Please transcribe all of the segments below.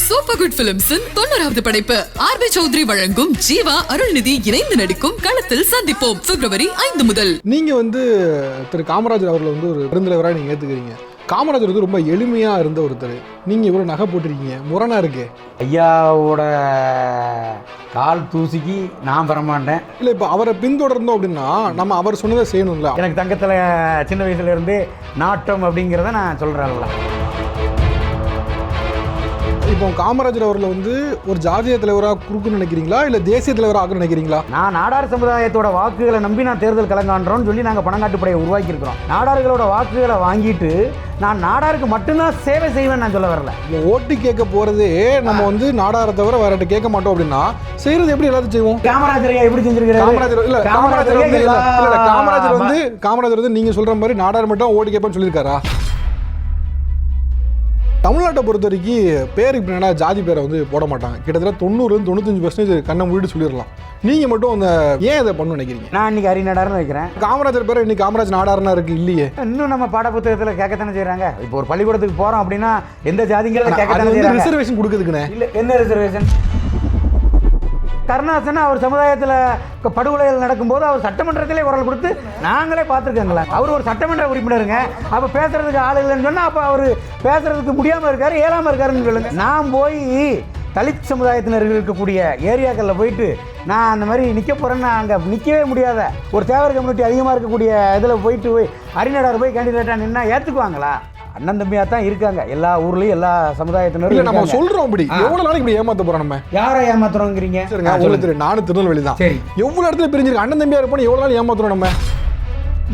Super good பிலிம்ஸின் 90வது படைப்பு RP. Chowdhury வழங்கும் ஜீவா அருள்நிதி இணைந்து நடிக்கும் களத்தில் சந்திப்போம் February 5 முதல். நீங்க திரு காமராஜர் அவர்களை ஒரு பெருந்தலைவராக நீங்க ஏத்துக்கிறீங்க. காமராஜர் ரொம்ப எளிமையா இருந்த ஒருத்தர். நீங்க இவ்வளவு நகை போட்டிருக்கீங்க, முரணா இருக்கு. ஐயாவோட கால் தூசிக்கு நான் வரமாட்டேன். இல்லை, இப்போ அவரை பின்தொடர்ந்தோம் அப்படின்னா நம்ம அவர் சொன்னதை செய்யணும்ல. எனக்கு தங்கத்தில் சின்ன வயசுல இருந்து நாட்டம் அப்படிங்கிறத நான் சொல்கிறேன்ல. இப்போ காமராஜர் அவர்களை ஒரு ஜாதிய தலைவராக குறுக்குன்னு நினைக்கிறீங்களா, இல்லை தேசிய தலைவராக ஆகணும்னு நினைக்கிறீங்களா? நான் நாடார் சமுதாயத்தோட வாக்குகளை நம்பி நான் தேர்தல் கலங்கான்றோன்னு சொல்லி நாங்கள் பணங்காட்டுப்படையை உருவாக்கியிருக்கிறோம். நாடார்களோட வாக்குகளை வாங்கிட்டு நான் நாடாருக்கு மட்டும்தான் சேவை செய்வேன் நான் சொல்ல வரல. ஓட்டு கேட்க போறதே நம்ம நாடாரை தவிர வேற கேட்க மாட்டோம் அப்படின்னா செய்யறது எப்படி எல்லாத்தையும் செய்வோம்? காமராஜர் எப்படி செஞ்சிருக்காரு? காமராஜர் நீங்க சொல்ற மாதிரி நாடார் மட்டும் ஓட்டு கேட்பேன்னு சொல்லியிருக்காரா? தமிழ்நாட்டை பொறுத்த வரைக்கும் பேர் இப்போ என்ன ஜாதி பேரை போட மாட்டாங்க. கிட்டத்தட்ட 90-95% கண்ணை மூடிட்டு சொல்லிடலாம். நீங்கள் மட்டும் ஏன் இதை பண்ணு நினைக்கிறீங்க? நான் இன்னைக்கு அரிநாடார்னு வைக்கிறேன். காமராஜர் பேரை இன்னைக்கு காமராஜ் நாடார்னா இருக்கு இல்லையே. இன்னும் நம்ம பாட புத்தகத்தில் கேட்கத்தானே செய்கிறாங்க. இப்போ ஒரு பள்ளிக்கூடத்துக்கு போகிறோம் அப்படின்னா எந்த ஜாதிங்கிறத கேட்கத்தானே செய்கிறாங்க. ரிசர்வேஷன் கொடுக்குதுக்குண்ணே. இல்லை, என்ன ரிசர்வேஷன்? கருணாசன் அவர் சமுதாயத்தில் படுகொலைகள் நடக்கும்போது அவர் சட்டமன்றத்திலே குரல் கொடுத்து நாங்களே பார்த்துருக்கோங்களா. அவர் ஒரு சட்டமன்ற உறுப்பினருங்க. அப்போ பேசுறதுக்கு ஆள் இல்லைன்னு சொன்னால் அப்போ அவர் பேசுறதுக்கு முடியாமல் இருக்காரு, இயலாமல் இருக்காருன்னு சொல்லுங்க. நான் போய் தலித் சமுதாயத்தினர்கள் இருக்கக்கூடிய ஏரியாக்களில் போயிட்டு நான் அந்த மாதிரி நிற்க போகிறேன்னா அங்கே நிற்கவே முடியாத ஒரு தேவர் கம்யூனிட்டி அதிகமாக இருக்கக்கூடிய இதில் போயிட்டு அரிநாடார் போய் கேண்டிடேட்டாக நின்னா ஏற்றுக்குவாங்களா? அண்ணன் தம்பியாக தான் இருக்காங்க எல்லா ஊர்லேயும், எல்லா சமுதாயத்தினரும். நம்ம சொல்கிறோம் அப்படி எவ்வளோ நாளைக்கு இப்படி ஏமாற்ற போகிறோம்? நம்ம யாரை ஏமாத்துறோங்கிறீங்க? சரிங்க, உங்களுக்கு நானும் திருநெல்வேலி தான். சரி, எவ்வளோ இடத்துல பிரிஞ்சிருக்கு அண்ணன் தம்பியாக இருப்போம். எவ்வளோ நாள் ஏமாத்துறோம் நம்ம?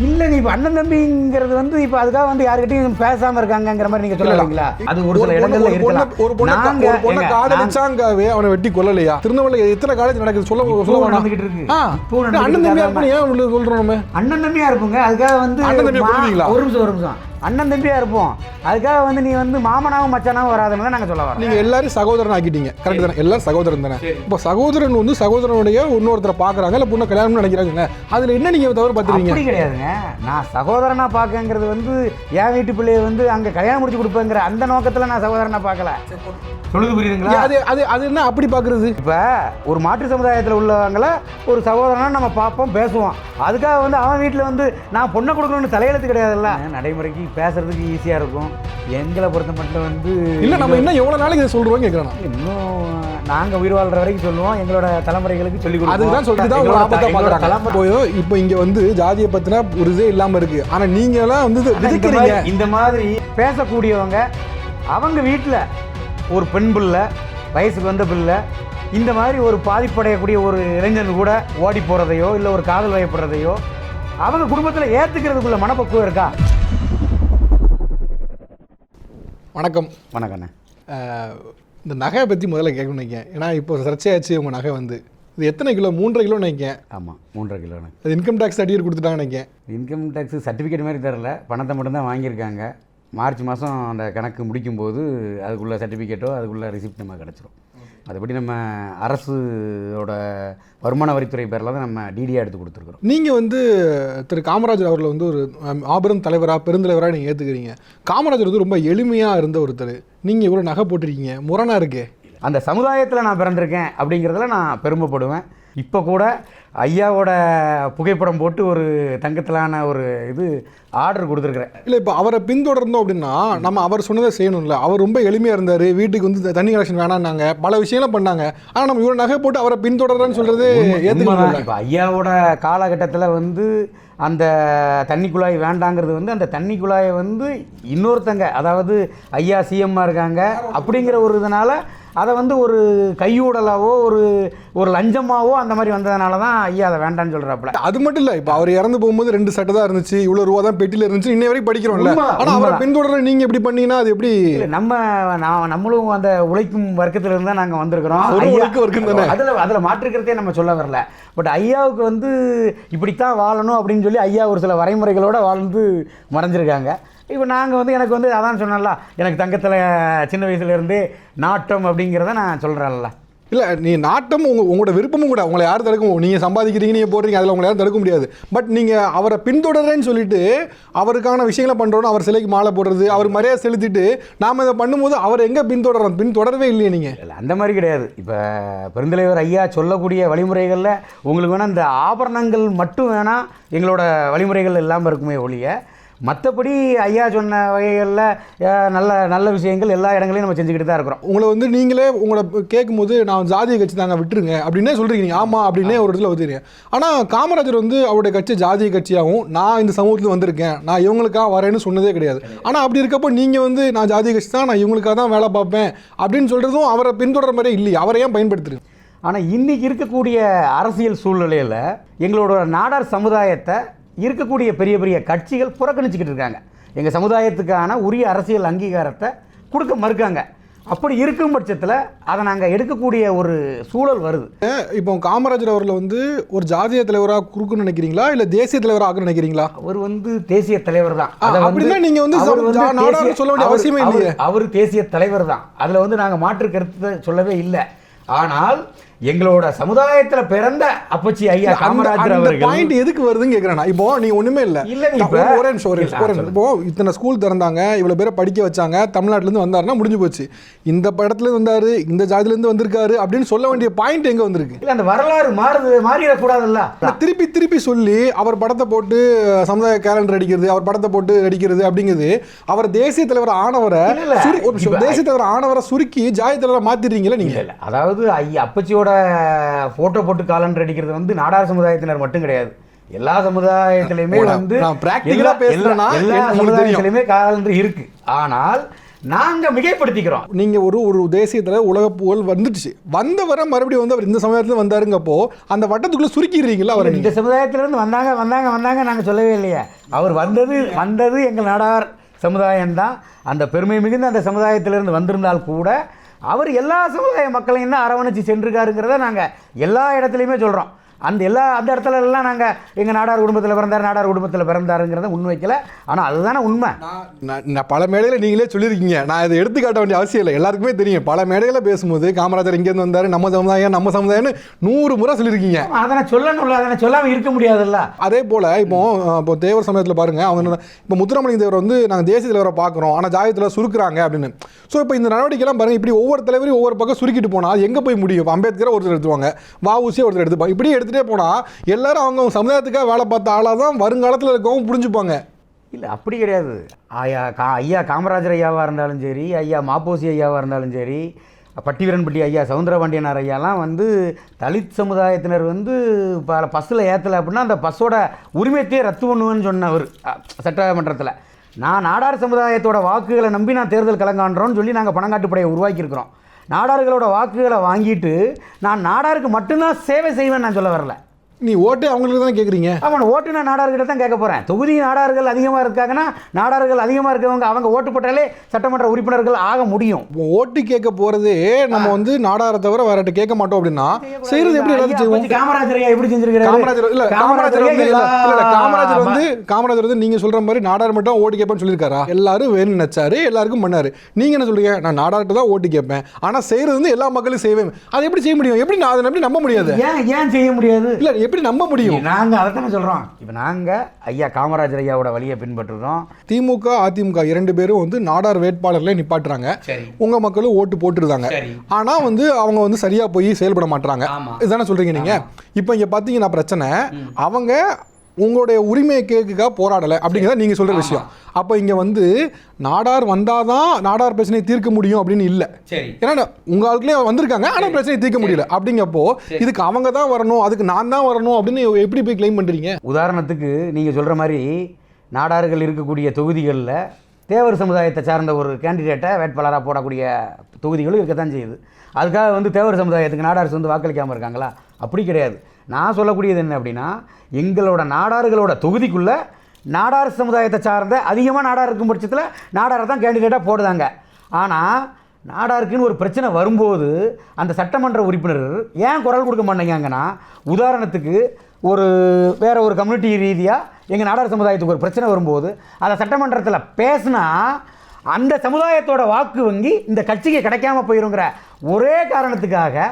இல்லை, நீ இப்போ அண்ணன் தம்பிங்கிறது இப்போ அதுக்காக யாருக்கிட்டையும் பேசாமல் இருக்காங்கிற மாதிரி நீங்கள் சொல்லலாங்களா? அது ஒரு சில இடங்கள்ல இருக்கலாம். ஒரு பொண்ணை காதலிச்சாங்கவே அவனை வெட்டி கொல்லலையா? திருநெல்வேலி எத்தனை காலேஜ் நடக்குது சொல்ல நடந்துகிட்டு இருக்கு. அண்ணன் தம்பியா இருப்போம் ஏன் சொல்றோம்? நம்ம அண்ணன் தம்பியா இருப்போங்க. அதுக்காக அண்ணன் தம்பி ஒரு நிமிஷம் அண்ணன் தம்பியா இருப்போம். அதுக்காக நீ மாமனாவும் மச்சானாவும் வராதுன்னு நாங்கள் சொல்ல வரோம். நீங்க எல்லாரும் சகோதரன் ஆக்கிட்டீங்க. கரெக்ட் தானே? எல்லாரும் சகோதரன் தானே? இப்போ சகோதரன் சகோதரனுடைய இன்னொருத்தரை பாக்குறாங்க, இல்ல பொண்ணை கல்யாணம் நினைக்கிறாங்க. அதுல என்ன நீங்க தவிர பார்த்துருவீங்க? அப்படி கிடையாதுங்க. நான் சகோதரனா பார்க்கங்கிறது என் வீட்டு பிள்ளைய அங்க கல்யாணம் முடிச்சு கொடுப்பேங்கிற அந்த நோக்கத்துல நான் சகோதரனா பார்க்கல. சொல்லுது புரியுதுங்களா? அது என்ன அப்படி பாக்குறது? இப்ப ஒரு மாற்று சமுதாயத்தில் உள்ளவங்கள ஒரு சகோதரனா நம்ம பார்ப்போம், பேசுவோம். அதுக்காக அவன் வீட்டுல நான் பொண்ணை கொடுக்கணும்னு தலையெழுத்து கிடையாதுல்ல. நடைமுறைக்கு பேசுறதுக்கு ஈஸியா இருக்கும். எங்களை பொறுத்த மட்டும் இல்ல நம்ம இன்னும் எவ்வளவு நாளைக்கு இதை சொல்றோம் கேட்கறோம். இன்னும் நாங்க உயிர் வாழ்ற வரைக்கும் சொல்லுவோம். எங்களோட தலைமுறைகளுக்கு சொல்லி கொடுப்போம். அதுதான் சொல்லிட்டு தான் ஒரு ஆபத்தை பாக்குறாங்க. போயோ இப்போ இங்க ஜாதியை பத்தின ஒரு இதே இல்லாம இருக்கு. ஆனா நீங்க எல்லாம் விதிக்கிறீங்க. இந்த மாதிரி பேசக்கூடியவங்க அவங்க வீட்டுல ஒரு பெண் பிள்ளை, வயசுக்கு வந்த பிள்ளை, இந்த மாதிரி ஒரு பாதிப்படையக்கூடிய ஒரு இளைஞர்கள் கூட ஓடி போறதையோ இல்லை ஒரு காதல் வயப்படுறதையோ அவங்க குடும்பத்தில் ஏற்றுக்கிறதுக்குள்ள மனப்பக்குவம் இருக்கா? வணக்கம். வணக்கண்ணே. இந்த நகையை பற்றி முதல்ல கேட்கணும்னு நினைக்கிறேன். ஏன்னா இப்போ சர்ச்சையாச்சு உங்கள் நகை இது எத்தனை கிலோ? 3.5 கிலோ நினைக்கிறேன். ஆமாம், 3.5 கிலோ. அது இன்கம் டேக்ஸ் சர்டிஃபிகேட் கொடுத்துட்டாங்க நினைக்கிறேன். இன்கம் டேக்ஸ் சர்டிஃபிகேட் மாதிரி தரல, பணத்தை மட்டும்தான் வாங்கியிருக்காங்க. மார்ச் மாதம் அந்த கணக்கு முடிக்கும்போது அதுக்குள்ள சர்டிஃபிகேட்டோ அதுக்குள்ள ரிசிப்ட் நம்ம கிடச்சிரும். அதுபடி நம்ம அரசோட வருமான வரித்துறை பேரில் தான் நம்ம டிடியாக எடுத்து கொடுத்துருக்குறோம். நீங்கள் திரு காமராஜர் அவர்களை ஒரு மாபெரும் தலைவராக பெருந்தலைவராக நீங்கள் ஏற்றுக்கிறீங்க. காமராஜர் ரொம்ப எளிமையாக இருந்த ஒருத்தர். நீங்கள் இவ்வளோ நகை போட்டிருக்கீங்க, முரணாக இருக்கு. அந்த சமுதாயத்தில் நான் பிறந்திருக்கேன் அப்படிங்கிறதுல நான் பெருமைப்படுவேன். இப்போ கூட ஐயாவோட புகைப்படம் போட்டு ஒரு தங்கத்திலான ஒரு ஆர்டர் கொடுத்துருக்குறேன். இல்லை, இப்போ அவரை பின்தொடர்ந்தோம் அப்படின்னா நம்ம அவர் சொன்னதை செய்யணும்ல. அவர் ரொம்ப எளிமையாக இருந்தார், வீட்டுக்கு தண்ணி கனெக்ஷன் வேணான்னாங்க, பல விஷயம்லாம் பண்ணாங்க. ஆனால் நம்ம இவ்வளோ நகை போட்டு அவரை பின்தொடர்றேன்னு சொல்கிறது ஏற்றுக்கலாம். இப்போ ஐயாவோட காலகட்டத்தில் அந்த தண்ணி குழாய் வேண்டாங்கிறது அந்த தண்ணி குழாயை இன்னொருத்தங்க, அதாவது ஐயா சிஎம்மாக இருக்காங்க அப்படிங்கிற ஒரு இதனால் அதை ஒரு கையூடலாவோ ஒரு லஞ்சமாவோ அந்த மாதிரி வந்ததுனால தான் ஐயா அதை வேண்டான்னு சொல்கிறாப்புல. அது மட்டும் இல்லை, இப்போ அவர் இறந்து போகும்போது 2 சட்டை தான் இருந்துச்சு, இவ்வளோ ரூபா தான் பெட்டியில் இருந்துச்சு, இன்னை வரைக்கும் படிக்கிறோம்ல. ஆனால் அவரை பின்தொடர நீங்கள் எப்படி பண்ணீங்கன்னா அது எப்படி? நம்மளும் அந்த உழைக்கும் வர்க்கத்தில் இருந்தால் நாங்கள் வந்திருக்கிறோம். அதில் மாற்றுக்கிறதே நம்ம சொல்ல வரல. பட் ஐயாவுக்கு இப்படித்தான் வாழணும் அப்படின்னு சொல்லி ஐயா ஒரு சில வரைமுறைகளோடு வாழ்ந்து மறைஞ்சிருக்காங்க. இப்போ நாங்கள் எனக்கு அதான் சொன்னல, எனக்கு தங்கத்தில் சின்ன வயசுலேருந்தே நாட்டம் அப்படிங்கிறத நான் சொல்கிறேன்ல. இல்லை நீ நாட்டம் உங்களோட விருப்பமும் கூட உங்களை யாரும் தடுக்க, நீங்கள் சம்பாதிக்கிறீங்க நீங்கள் போடுறீங்க, அதில் உங்களை யாரும் தடுக்க முடியாது. பட் நீங்கள் அவரை பின்தொடர்றேன்னு சொல்லிட்டு அவருக்கான விஷயங்களை பண்ணுறோன்னு அவர் சிலைக்கு மாலை போடுறது, அவர் மரியாதை செலுத்திட்டு நாம் இதை பண்ணும்போது அவர் எங்கே பின்தொடரவே இல்லையே நீங்கள். இல்லை அந்த மாதிரி கிடையாது. இப்போ பெருந்தலைவர் ஐயா சொல்லக்கூடிய வழிமுறைகளில் உங்களுக்கு வேணால் இந்த ஆபரணங்கள் மட்டும் வேணால் எங்களோட வழிமுறைகள் இல்லாமல் இருக்குமே ஒழிய, மற்றபடி ஐயா சொன்ன வகைகளில் நல்ல விஷயங்கள் எல்லா இடங்களையும் நம்ம செஞ்சுக்கிட்டு தான் இருக்கிறோம். உங்களை வந்து நீங்களே உங்களை கேட்கும்போது நான் ஜாதிய கட்சி தாங்க விட்டுருங்க அப்படின்னே சொல்கிறீங்க. ஆமாம் அப்படின்னே ஒரு இடத்துல வந்துடுறீங்க. ஆனால் காமராஜர் வந்து அவருடைய கட்சி ஜாதிய கட்சியாகவும் நான் இந்த சமூகத்தில் வந்திருக்கேன், நான் இவங்களுக்காக வரேன்னு சொன்னதே கிடையாது. ஆனால் அப்படி இருக்கப்போ நீங்கள் வந்து நான் ஜாதிய கட்சி தான், நான் இவங்களுக்காக தான் வேலை பார்ப்பேன் அப்படின்னு சொல்கிறதும் அவரை பின்தொடர மாதிரியே இல்லையே. அவரை ஏன் பயன்படுத்துறீங்க? ஆனால் இன்றைக்கி இருக்கக்கூடிய அரசியல் சூழ்நிலையில் எங்களோட நாடார் சமுதாயத்தை இருக்கக்கூடிய பெரிய பெரிய கட்சிகள் புறக்கணிச்சிக்கிட்டு இருக்காங்க. எங்கள் சமுதாயத்துக்கான உரிய அரசியல் அங்கீகாரத்தை கொடுக்க மறுக்காங்க. அப்படி இருக்கும் பட்சத்தில் அதை நாங்கள் எடுக்கக்கூடிய ஒரு சூழல் வருது. இப்போ காமராஜர் அவர்களை வந்து ஒரு ஜாதிய தலைவராக குறுக்குன்னு நினைக்கிறீங்களா இல்லை தேசிய தலைவராக நினைக்கிறீங்களா? அவர் வந்து தேசிய தலைவர் தான். அப்படின்னா நீங்கள் வந்து சொல்ல வேண்டிய அவசியமே இல்லையே. அவர் தேசிய தலைவர் தான், அதில் வந்து நாங்கள் மாற்று கருத்து சொல்லவே இல்லை. ஆனால் எங்களோட சமுதாயத்துல பிறந்த அப்பச்சி ஐயா காமராஜர் அவர்கள் பாயிண்ட் எதுக்கு வருதுன்னு கேக்குறேன். இப்போ நீங்க ஒண்ணுமே இல்ல ஒரே நிமிஷம். இப்போ இத்தனை ஸ்கூல் திறந்தாங்க, இவ்வளவு பேரை படிக்க வச்சாங்க, தமிழ்நாட்டுல இருந்து வந்தாருன்னா முடிஞ்சு போச்சு. இந்த படத்துல இருந்து வந்தாரு, இந்த ஜாதியில இருந்து வந்திருக்காரு அப்படின்னு சொல்ல வேண்டிய பாயிண்ட் எங்க வந்திருக்கு? இல்ல அந்த வரலாறு மாறிடக்கூடாதுல்ல. திருப்பி சொல்லி அவர் படத்தை போட்டு சமுதாய கேலண்டர் அடிக்கிறது, அவர் படத்தை போட்டு அடிக்கிறது அப்படிங்கிறது அவர் தேசிய தலைவர் ஆனவரை தேசிய தலைவர் ஆனவரை சுருக்கி ஜாதி தலைவரை மாத்திடுறீங்களா நீங்க? அதாவது ஐயா அப்பச்சியோட போட்டோ போட்டு காலண்டர் அடிக்கிறது வந்து நாடார் சமுதாயத்தினர் மட்டும் கிடையாது, எல்லா சமுதாயத்திலுமே வந்து எல்லா சமுதாயத்திலுமே காலண்டர் இருக்கு. ஆனால் நாங்க மிகைப்படுத்திக்கிறோம். நீங்க ஒரு தேசியத்துல உலக புகழ் வந்துடுச்சு, வந்தவரை மறுபடியும் வந்து அவர் இந்த சமுதாயத்துல வந்தாருங்கப்போ அந்த வட்டத்துக்குள்ள சுருக்கிடுறீங்களா? அவர் இந்த சமுதாயத்துல இருந்து வந்தாங்க நாங்க சொல்லவே இல்லையே. அவர் வந்தது எங்கள் நாடார் சமுதாயம்தான். அந்த பெருமை மிகுந்த அந்த சமுதாயத்திலிருந்து வந்திருந்தால் கூட அவர் எல்லா சமுதாய மக்களையும் தான் அரவணைச்சு சென்றிருக்காருங்கிறத நாங்கள் எல்லா இடத்துலையுமே சொல்கிறோம். அந்த இடத்துல எல்லாம் நாங்கள் எங்கள் நாடார் குடும்பத்தில் பிறந்தாருங்கிறத முன்வைக்கல. ஆனால் அதுதானே உண்மை. நான் பல மேடையில் நீங்களே சொல்லியிருக்கீங்க, நான் இதை எடுத்துக்காட்ட வேண்டிய அவசியம் இல்லை, எல்லாருக்குமே தெரியும். பல மேடையில் பேசும்போது காமராஜர் இங்கேருந்து வந்தார், நம்ம சமுதாயம்னு 100 முறை சொல்லியிருக்கீங்க. அதனை சொல்லணும்ல, அதனை சொல்லாமல் இருக்க முடியாதுல்ல. அதே போல் இப்போ தேவர் சமயத்தில் பாருங்க, அவங்க இப்போ முத்துராமலிங்க தேவர் வந்து நாங்கள் தேசிய தலைவரை பார்க்குறோம், ஆனால் ஜாதியத்தில் சுருக்குறாங்க அப்படின்னு. ஸோ இப்போ இந்த நடவடிக்கைலாம் பாருங்கள், இப்படி ஒவ்வொரு தலைவரையும் ஒவ்வொரு பக்கம் சுருக்கிட்டு போனால் எங்கே போய் முடியும்? அம்பேத்கரை ஒருத்தர் எடுத்துவாங்க, வஉசியை ஒருத்தர் எடுத்துப்பாங்க, இப்படி எடுத்துகிட்டே போனால் எல்லாரும் அவங்க சமுதாயத்துக்காக வேலை பார்த்த ஆளாக தான் வருங்காலத்தில் இருக்கவும் புரிஞ்சுப்பாங்க. இல்லை அப்படி கிடையாது. ஐயா காமராஜர் ஐயாவாக இருந்தாலும் சரி, ஐயா மாப்போசி ஐயாவாக இருந்தாலும் சரி, பட்டிவீரன்பட்டி ஐயா சவுந்தரபாண்டியனார் ஐயாலாம் வந்து தலித் சமுதாயத்தினர் வந்து பஸ்ஸில் ஏற்றலை அப்படின்னா அந்த பஸ்ஸோட உரிமையத்தையே ரத்து பண்ணுவேன்னு சொன்னவர் சட்டமன்றத்தில். நான் நாடார் சமுதாயத்தோட வாக்குகளை நம்பி நான் தேர்தல் கலங்கான்றோன்னு சொல்லி நாங்கள் பணங்காட்டுப்படையை உருவாக்கியிருக்கிறோம். நாடார்களோட வாக்குகளை வாங்கிட்டு நான் நாடாருக்கு மட்டும்தான் சேவை செய்வேன் நான் சொல்ல வரல. நீ ஓட்டு அவங்களுக்கு தான் கேட்குறீங்க. ஆமாம், ஓட்டு நான் நாடார்கிட்ட தான் கேட்க போகிறேன். தொகுதி நாடார்கள் அதிகமாக இருக்காங்கன்னா நாடார்கள் அதிகமாக இருக்கவங்க அவங்க ஓட்டு போட்டாலே சட்டமன்ற உறுப்பினர்கள் ஆக முடியும். ஓட்டு கேட்க போகிறதே நம்ம வந்து நாடாரை தவிர வேற கேட்க மாட்டோம் அப்படின்னா செய்யறது எப்படி? எல்லாத்தையும் செய்வோம். காமராஜர் எப்படி செஞ்சிருக்காரு? காமராஜர் வந்து நீங்க சொல்ற மாதிரி நாடார் மட்டும் ஓட்டு கேட்பேன்னு சொல்லியிருக்காரா? எல்லாரும் வேணும்னு நினைச்சாரு, எல்லாருக்கும் பண்ணாரு. நீங்க என்ன சொல்றீங்க? நான் நாடார்கிட்ட தான் ஓட்டு கேட்பேன், ஆனா செய்யறது வந்து எல்லா மக்களும் செய்வேன். அது எப்படி செய்ய முடியும்? எப்படி அதை நம்பி நம்ப முடியாது? ஏன் செய்ய முடியாது? இல்ல எப்படி நம்ப முடியும்? நாங்க அதைத்தானே சொல்றோம். இப்ப நாங்க ஐயா காமராஜர் ஐயாவோட வழியை பின்பற்றுறோம். திமுக அதிமுக 2 பேரும் வந்து நாடார் வேட்பாளர்களை நிப்பாட்டுறாங்க, உங்க மக்களும் ஓட்டு போட்டுருந்தாங்க. ஆனா வந்து அவங்க வந்து சரியா போய் செயல்பட மாட்டாங்க, இதுதானே சொல்றீங்க நீங்க? இப்ப இங்க பாத்தீங்கன்னா பிரச்சனை, அவங்க உங்களுடைய உரிமையை கேட்க போராடலை அப்படிங்கிறத நீங்கள் சொல்கிற விஷயம். அப்போ இங்கே வந்து நாடார் வந்தாதான் நாடார் பிரச்சனையை தீர்க்க முடியும் அப்படின்னு இல்லை. ஏன்னா உங்கள் ஆட்களே வந்திருக்காங்க, ஆனால் பிரச்சனையை தீர்க்க முடியல. அப்படிங்கப்போ இதுக்கு அவங்க தான் வரணும், அதுக்கு நான் தான் வரணும் அப்படின்னு எப்படி போய் கிளைம் பண்ணுறீங்க? உதாரணத்துக்கு நீங்கள் சொல்கிற மாதிரி நாடார்கள் இருக்கக்கூடிய தொகுதிகளில் தேவர் சமுதாயத்தை சார்ந்த ஒரு கேண்டிடேட்டை வேட்பாளராக போடக்கூடிய தொகுதிகளும் இருக்கத்தான் செய்யுது. அதுக்காக வந்து தேவர் சமுதாயத்துக்கு நாடார்ஸ் வந்து வாக்களிக்காமல் இருக்காங்களா? அப்படி கிடையாது. நான் சொல்லக்கூடியது என்ன அப்படின்னா, எங்களோட நாடார்களோட தொகுதிக்குள்ளே நாடார் சமுதாயத்தை சார்ந்த அதிகமாக நாடார் இருக்கும் பட்சத்தில் நாடாரை தான் கேண்டிடேட்டாக போடுதாங்க. ஆனால் நாடாருக்குன்னு ஒரு பிரச்சனை வரும்போது அந்த சட்டமன்ற உறுப்பினர் ஏன் குரல் கொடுக்க மாட்டேங்கன்னா, உதாரணத்துக்கு வேறு ஒரு கம்யூனிட்டி ரீதியாக எங்கள் நாடார் சமுதாயத்துக்கு ஒரு பிரச்சனை வரும்போது அதை சட்டமன்றத்தில் பேசினா அந்த சமுதாயத்தோட வாக்கு வங்கி இந்த கட்சிக்கு கிடைக்காம போயிருங்கிற ஒரே காரணத்துக்காக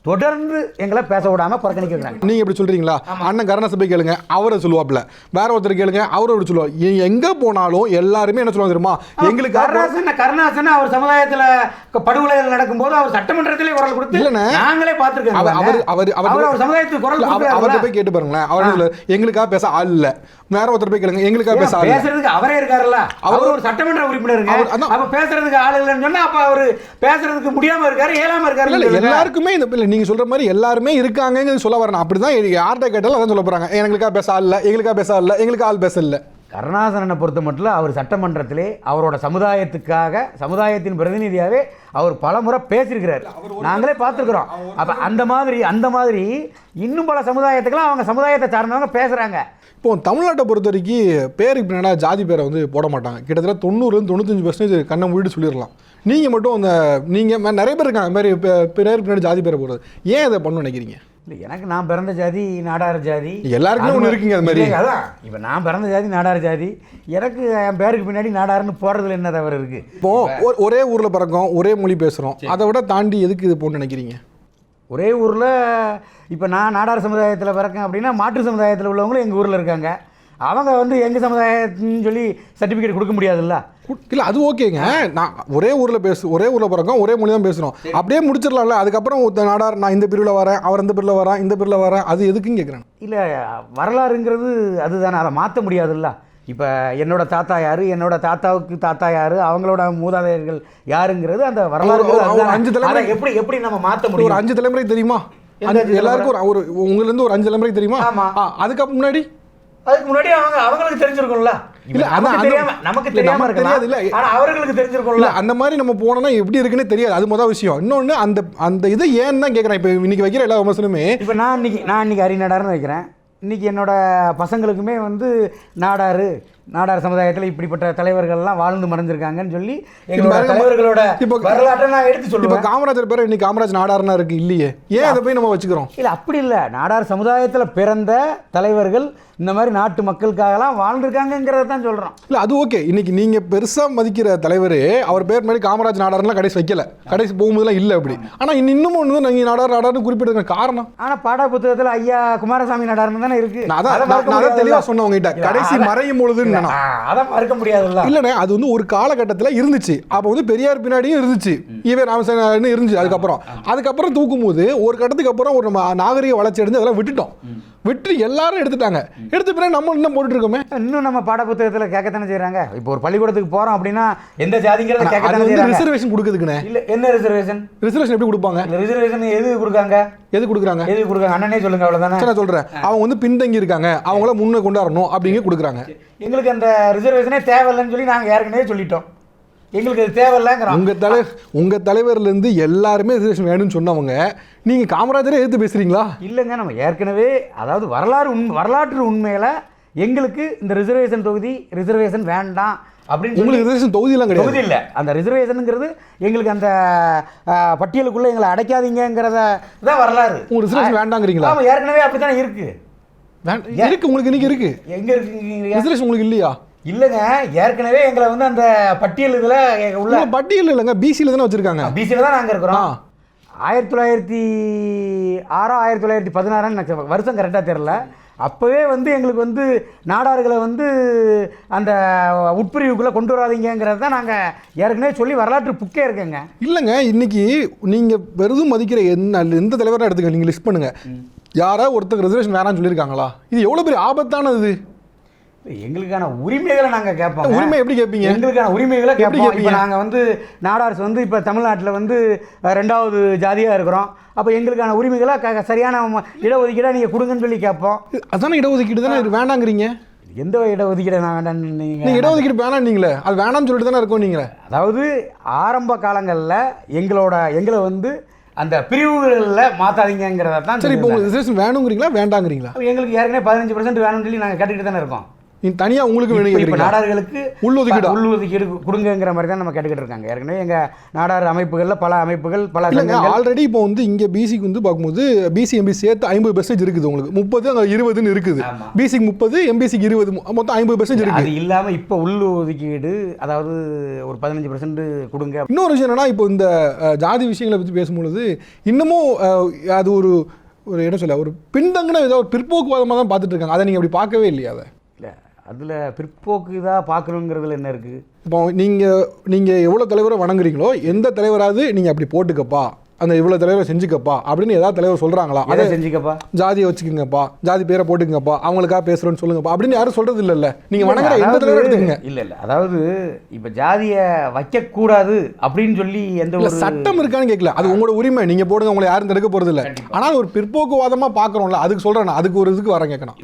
தொடர்ந்து எங்களை பேச விடாம புறக்கணிக்க வைக்கிறாங்க. நீங்க இப்படி சொல்றீங்களா? அண்ணன் கருணாசபை கேளுங்க, அவரை சொல்லுவாப்ல. வேற ஒருத்தர் கேளுங்க, அவரை அப்படி சொல்லுவார். எங்க போனாலும் எல்லாருமே என்ன சொல்லுவாங்க தெரியுமா? எங்களுக்கு கருணாசன் அவர் சமுதாயத்துல படுகொலைகள் நடக்கும்போது அவர் சட்டமன்றத்திலே குரல் கொடுத்து நாங்களே பார்த்திருக்கோம். அவர் சமுதாயத்துக்கு குரல் அவர்கிட்ட போய் கேட்டு பாருங்களேன். அவர் எங்களுக்காக பேச ஆள் இல்ல. வேற ஒருத்தர் போய் கேளுங்க, எங்களுக்காக பேச ஆள் பேசுறதுக்கு அவரே இருக்காருல்ல. அவர் ஒரு சட்டமன்ற உறுப்பினருங்க. அப்ப பேசுறதுக்கு ஆள் இல்லைன்னு சொன்னா அப்ப அவர் பேசுறதுக்கு முடியாம இருக்காரு, இயலாம இருக்காரு. எல்லாருக்குமே இந்த நீங்க சொல்ற மாதிரி எல்லாருமே இருக்காங்க சொல்ல வரணும். அப்படிதான் யார்கிட்ட கேட்டாலும் அதான் சொல்ல போறாங்க. எங்களுக்காக பேச ஆள் இல்ல, எங்களுக்காக பேச ஆள் இல்ல, எங்களுக்கு ஆள் பேச இல்ல. கருணாசனை பொறுத்த மட்டும் அவர் சட்டமன்றத்திலே அவரோட சமுதாயத்துக்காக, சமுதாயத்தின் பிரதிநிதியாகவே அவர் பலமுறை பேசியிருக்கிறார். நாங்களே பார்த்துருக்குறோம். அப்போ அந்த மாதிரி இன்னும் பல சமுதாயத்துக்கெல்லாம் அவங்க சமுதாயத்தை சார்ந்தவங்க பேசுகிறாங்க. இப்போ தமிழ்நாட்டை பொறுத்த வரைக்கும் பேருக்கு பின்னாடி ஜாதி பேரை வந்து போட மாட்டாங்க. கிட்டத்தட்ட 90-95% கண்ணை மூடிட்டு சொல்லிடலாம். நீங்கள் மட்டும் அந்த நீங்கள் நிறைய பேர் இருக்காங்க மாதிரி பேருக்கு பின்னாடி ஜாதி பேரை போடுறது. ஏன் அதை பண்ண நினைக்கிறீங்க? இல்லை, எனக்கு நான் பிறந்த ஜாதி நாடார் ஜாதி. எல்லாருக்குமே ஒன்று இருக்குங்க அது மாதிரி. அதான் இப்போ நான் பிறந்த ஜாதி நாடார் ஜாதி. எனக்கு என் பேருக்கு பின்னாடி நாடாருன்னு போடுறதுல என்ன தவறு இருக்குது? இப்போது ஒரே ஊரில் பிறக்கோம், ஒரே மொழி பேசுகிறோம். அதை விட தாண்டி எதுக்கு இது போட்டு நினைக்கிறீங்க? ஒரே ஊரில் இப்போ நான் நாடார் சமுதாயத்தில் பிறக்கேன் அப்படின்னா மாற்று சமுதாயத்தில் உள்ளவங்களும் எங்கள் ஊரில் இருக்காங்க. அவங்க வந்து எங்கள் சமுதாயத்துன்னு சொல்லி சர்டிஃபிகேட் கொடுக்க முடியாதுல்ல. இல்லை, அது ஓகேங்க. நான் ஒரே ஊரில் பிறக்கோம், ஒரே மொழி தான் பேசுகிறோம். அப்படியே முடிச்சிடலாம்ல. அதுக்கப்புறம் நாடார் நான் இந்த பிரிவில் வரேன், அவர் இந்த பிரிவில் வரேன், இந்த பிரிவில் வரேன், அது எதுக்குன்னு கேட்குறேன். இல்லை, வரலாறுங்கிறது அதுதானே, அதை மாற்ற முடியாதுல்ல. இப்போ என்னோட தாத்தா யார், என்னோட தாத்தாவுக்கு தாத்தா யார், அவங்களோட மூதாதையர்கள் யாருங்கிறது அந்த வரலாறு. 5 தலைமுறை எப்படி நம்ம மாற்ற முடியும்? ஒரு 5 தலைமுறை தெரியுமா எல்லாருக்கும்? ஒரு உங்களிருந்து ஒரு 5 தலைமுறை தெரியுமா? அதுக்கு முன்னாடி அவங்களுக்கு தெரிஞ்சிருக்கும்ல. இல்ல, நமக்கு தெரியாம இருக்கலாம். இல்ல, ஆனா அவர்களுக்கு தெரிஞ்சிருக்கும்ல. அந்த மாதிரி நம்ம போனோம்னா எப்படி இருக்குன்னு தெரியாது. அது முதல் விஷயம். இன்னொன்னு அந்த இதை ஏன்னு தான் கேட்குறேன். இப்போ இன்னைக்கு வைக்கிற எல்லா விமர்சனமே, இப்போ நான் இன்னைக்கு அரிநாடார்னு வைக்கிறேன். இன்னைக்கு என்னோட பசங்களுக்குமே வந்து நாடார் சமுதாயத்தில் இப்படிப்பட்ட தலைவர்கள்லாம் வாழ்ந்து மறைஞ்சிருக்காங்கன்னு சொல்லி எங்களோட தலைவர்களோட வரலாற்றை நான் எடுத்து சொல்லுவேன். இப்போ காமராஜர் பேர் இன்னைக்கு காமராஜ் நாடார்னா இருக்கு இல்லையே, ஏன் அதை போய் நம்ம வச்சுக்கிறோம்? இல்லை, அப்படி இல்லை. நாடார் சமுதாயத்தில் பிறந்த தலைவர்கள் இந்த மாதிரி நாட்டு மக்களுக்காகலாம் வாழ்ந்துருக்காங்கிறத தான் சொல்கிறோம். இல்லை, அது ஓகே. இன்னைக்கு நீங்கள் பெருசாக மதிக்கிற தலைவர் அவர் பேர் மாதிரி காமராஜ் நாடார்லாம் கடைசி வைக்கல, கடைசி போகும்போதுலாம் இல்லை அப்படி. ஆனால் இன்னும் ஒன்று நீங்கள் நாடார்னு குறிப்பிடுற காரணம். ஆனால் பாட புத்தகத்தில் ஐயா குமாரசாமி நாடார்னு தானே இருக்கு. நான் தெளிவாக சொன்னேன் உங்ககிட்ட, கடைசி மறையும் பொழுது அதை மறுக்க முடியாதுல்ல. இல்லைண்ணே, அது வந்து ஒரு காலகட்டத்தில் இருந்துச்சு. அப்போ வந்து பெரியார் பின்னாடியும் இருந்துச்சு, ஈவே ராமசாமி இருந்துச்சு. அதுக்கப்புறம் தூக்கும் போது ஒரு கட்டத்துக்கு அப்புறம் ஒரு நாகரிக வளர்ச்சி அடைஞ்சு அதெல்லாம் விட்டு எல்லாரும் எடுத்துட்டாங்க. எடுத்த பிறகு நம்ம இன்னும் போட்டுட்டு இருக்கோமே. இன்னும் நம்ம பாட புத்தகத்தில் கேட்கத்தானே செய்யறாங்க. இப்போ ஒரு பள்ளிக்கூடத்துக்கு போறோம் அப்படின்னா எந்த ஜாதிங்கிறத கேட்கத்தானே செய்யறாங்க. ரிசர்வேஷன் கொடுக்குதுக்குனே. இல்ல, என்ன ரிசர்வேஷன் எப்படி கொடுப்பாங்க? ரிசர்வேஷன் எது கொடுக்குறாங்க? அண்ணனே சொல்லுங்க. அவ்வளவுதானே நான் சொல்றேன். அவங்க வந்து பின்தங்கி இருக்காங்க, அவங்கள முன்னே கொண்டாடணும் அப்படிங்க கொடுக்குறாங்க. எங்களுக்கு அந்த ரிசர்வேஷனே தேவையில்லைன்னு சொல்லி நாங்கள் ஏற்கனவே சொல்லிட்டோம். எங்களுக்கு அது தேவையில்லைங்கிறோம். உங்க தலைவர்ல இருந்து எல்லாருமே ரிசர்வேஷன் வேணும்னு சொன்னவங்க, நீங்க காமராஜரே எதிர்த்து பேசுறீங்களா? இல்லைங்க, நம்ம ஏற்கனவே அதாவது வரலாற்று உண்மையில எங்களுக்கு இந்த ரிசர்வேஷன் வேண்டாம் அப்படின்னு. உங்களுக்கு ரிசர்வேஷன் தொகுதியெல்லாம் கிடையாது. தொகுதி இல்லை, அந்த ரிசர்வேஷனுங்கிறது எங்களுக்கு அந்த பட்டியலுக்குள்ள எங்களை அடைக்காதீங்கிறத தான் வரலாறு. உங்களுக்கு ரிசர்வேஷன் வேண்டாங்கிறீங்களா? ஏற்கனவே அப்படித்தான் இருக்கு. உங்களுக்கு இன்னைக்கு இருக்கு. எங்க இருக்கு ரிசர்வேஷன்? உங்களுக்கு இல்லையா? இல்லைங்க, ஏற்கனவே எங்களை வந்து அந்த பட்டியல் இதில் உள்ள பட்டியல் இல்லைங்க, பிசியில் தானே வச்சுருக்காங்க. பிசியில் தான் நாங்கள் இருக்கிறோம். 1906 1916 வருஷம் கரெக்டாக தெரில. அப்போவே வந்து எங்களுக்கு வந்து நாடார்களை வந்து அந்த உட்பிரிவுக்குள்ளே கொண்டு வராதிங்கிறது தான் நாங்கள் ஏற்கனவே சொல்லி வரலாற்று புக்கே இருக்குங்க. இல்லைங்க, இன்னைக்கு நீங்கள் பெரிதும் மதிக்கிற எந்த தலைவராக எடுத்துக்க, நீங்கள் லிஸ்ட் பண்ணுங்கள். யாராவது ஒருத்தர் ரிசர்வேஷன் வேணாம்னு சொல்லியிருக்காங்களா? இது எவ்வளோ பெரிய ஆபத்தானது. எங்களுக்கான உரிமைகளை நாங்கள் கேட்போம். உரிமை எப்படி கேட்பீங்க? எங்களுக்கான உரிமைகளை கேட்போம். இப்போ நாங்கள் வந்து நாடார்ஸ் வந்து இப்போ தமிழ்நாட்டில் வந்து 2வது ஜாதியாக இருக்கிறோம். அப்போ எங்களுக்கான உரிமைகளை சரியான இடஒதுக்கீடாக நீங்கள் கொடுங்கன்னு சொல்லி கேட்போம். அதான இடஒதுக்கீடு தானே வேண்டாங்கிறீங்க. எந்த இடஒதுக்கீடு நான் வேண்டாம்? நீங்கள் இடஒதுக்கீடு வேணாம் நீங்களே, அது வேணாம்னு சொல்லிட்டு தானே இருக்கோம் நீங்களே. அதாவது ஆரம்ப காலங்களில் எங்களை வந்து அந்த பிரிவுகளில் மாற்றாதீங்கிறத தான். சரி, இப்போ உங்களுக்கு ரிசர்வேஷன் வேணுங்கிறீங்களா வேண்டாங்கிறீங்களா? எங்களுக்கு ஏற்கனவே 15% வேணும்னு சொல்லி நாங்கள் கேட்டுக்கிட்டு தானே இருக்கோம். தனியா உங்களுக்கு வேணும் இப்போ கேக்குறீங்களா? நாடார்களுக்கு உள்ளொதுக்கீடு கொடுங்கிற மாதிரி தான் நம்ம கேட்டுக்கிட்டு இருக்காங்க. ஏற்கனவே எங்க நாடார் அமைப்புகள்ல பல அமைப்புகள் பல இல்லைங்க, சங்கங்கள் ஆல்ரெடி இப்போ வந்து இங்க பிசிக்கு வந்து பார்க்கும்போது பிசி எம்பி சேர்த்து 50% இருக்குது உங்களுக்கு. 30 அங்க 20ன்னு இருக்குது. ஆமா. பிசிக்கு 30 எம்பிசிக்கு 20 மொத்தம் 50% இருக்கு. அது இல்லாம இப்போ உள்ளொதுக்கீடு அதாவது ஒரு 15% கொடுங்க. இன்னொரு விஷயம் என்னன்னா, இப்போ இந்த ஜாதி விஷயங்களை பற்றி பேசும்பொழுது இன்னமும் அது ஒரு என்ன சொல்ல, ஒரு பின்தங்கின ஏதோ ஒரு பிற்போக்குவாதமாக தான் பார்த்துட்டு இருக்காங்க. அதை நீங்கள் அப்படி பார்க்கவே இல்லையா? அதை இல்லை, அதில் பிற்போக்கு தான் பார்க்கணுங்கிறதுல என்ன இருக்குது? இப்போ நீங்கள் எவ்வளோ தலைவரை வணங்குறீங்களோ எந்த தலைவராவது நீங்கள் அப்படி போட்டுக்கப்பா, அந்த இவ்வளோ தலைவரை செஞ்சுக்கப்பா அப்படின்னு ஏதாவது தலைவர் சொல்கிறாங்களா? அதை செஞ்சுக்கப்பா, ஜாதியை வச்சுக்கோங்கப்பா, ஜாதி பேரை போட்டுக்கங்கப்பா, அவங்களுக்காக பேசுகிறோன்னு சொல்லுங்கப்பா அப்படின்னு யாரும் சொல்கிறது இல்லைல்ல. நீங்கள் வணங்குற எந்த தலைவரை எடுத்துக்கங்க. இல்லை அதாவது இப்போ ஜாதியை வைக்கக்கூடாது அப்படின்னு சொல்லி எந்த ஒரு சட்டம் இருக்கான்னு கேட்கல, அது உங்களோட உரிமை, நீங்கள் போடுங்க, உங்களை யாரும் தடுக்க போகிறது இல்லை. ஆனால் ஒரு பிற்போக்குவாதமாக பார்க்குறோம்ல, அதுக்கு சொல்கிறேன் நான், அதுக்கு ஒரு இதுக்கு வரேன் கேட்கணும்.